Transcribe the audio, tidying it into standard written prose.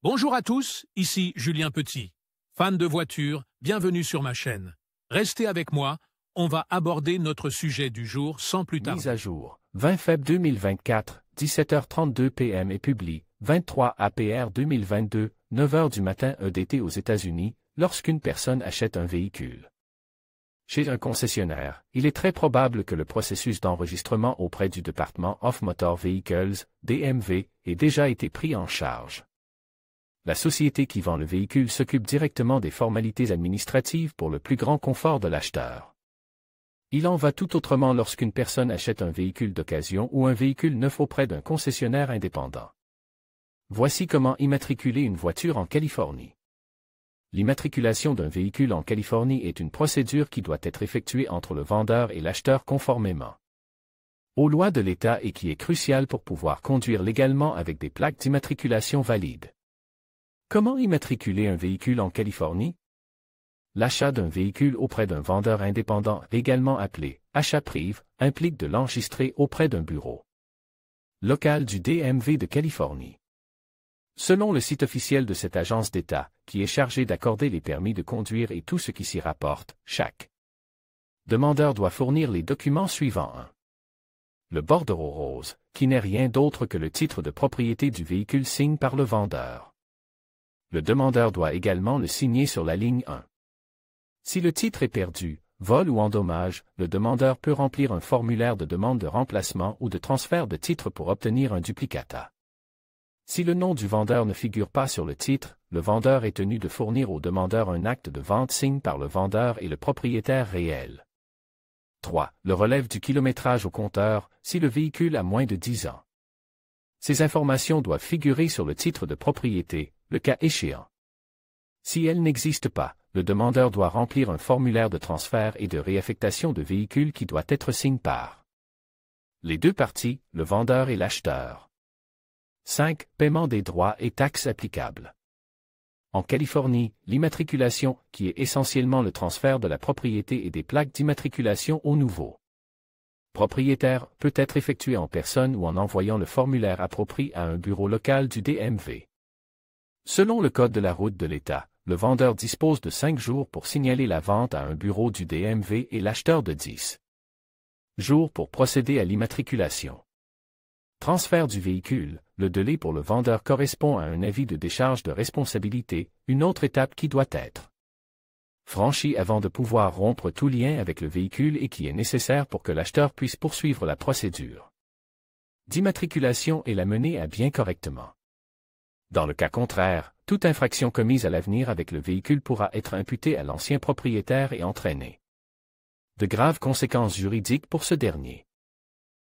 Bonjour à tous, ici Julien Petit. Fan de voitures, bienvenue sur ma chaîne. Restez avec moi, on va aborder notre sujet du jour sans plus tarder. Mise à jour, 20 février 2024, 17h32 p.m. et publie, 23 APR 2022, 9h du matin EDT aux États-Unis, lorsqu'une personne achète un véhicule. Chez un concessionnaire, il est très probable que le processus d'enregistrement auprès du Department of Motor Vehicles, DMV, ait déjà été pris en charge. La société qui vend le véhicule s'occupe directement des formalités administratives pour le plus grand confort de l'acheteur. Il en va tout autrement lorsqu'une personne achète un véhicule d'occasion ou un véhicule neuf auprès d'un concessionnaire indépendant. Voici comment immatriculer une voiture en Californie. L'immatriculation d'un véhicule en Californie est une procédure qui doit être effectuée entre le vendeur et l'acheteur conformément aux lois de l'État et qui est cruciale pour pouvoir conduire légalement avec des plaques d'immatriculation valides. Comment immatriculer un véhicule en Californie? L'achat d'un véhicule auprès d'un vendeur indépendant, également appelé achat privé, implique de l'enregistrer auprès d'un bureau local du DMV de Californie. Selon le site officiel de cette agence d'État, qui est chargée d'accorder les permis de conduire et tout ce qui s'y rapporte, chaque demandeur doit fournir les documents suivants. 1. Le bordereau rose, qui n'est rien d'autre que le titre de propriété du véhicule signé par le vendeur. Le demandeur doit également le signer sur la ligne 1. Si le titre est perdu, vol ou endommage, le demandeur peut remplir un formulaire de demande de remplacement ou de transfert de titre pour obtenir un duplicata. Si le nom du vendeur ne figure pas sur le titre, le vendeur est tenu de fournir au demandeur un acte de vente signé par le vendeur et le propriétaire réel. 3. Le relève du kilométrage au compteur, si le véhicule a moins de 10 ans. Ces informations doivent figurer sur le titre de propriété, le cas échéant. Si elles n'existent pas, le demandeur doit remplir un formulaire de transfert et de réaffectation de véhicule qui doit être signé par les deux parties, le vendeur et l'acheteur. 5. Paiement des droits et taxes applicables. En Californie, l'immatriculation, qui est essentiellement le transfert de la propriété et des plaques d'immatriculation au nouveau propriétaire, peut être effectuée en personne ou en envoyant le formulaire approprié à un bureau local du DMV. Selon le code de la route de l'État, le vendeur dispose de 5 jours pour signaler la vente à un bureau du DMV et l'acheteur de 10 jours pour procéder à l'immatriculation. Transfert du véhicule, le délai pour le vendeur correspond à un avis de décharge de responsabilité, une autre étape qui doit être franchie avant de pouvoir rompre tout lien avec le véhicule et qui est nécessaire pour que l'acheteur puisse poursuivre la procédure d'immatriculation et la mener à bien correctement. Dans le cas contraire, toute infraction commise à l'avenir avec le véhicule pourra être imputée à l'ancien propriétaire et entraîner de graves conséquences juridiques pour ce dernier.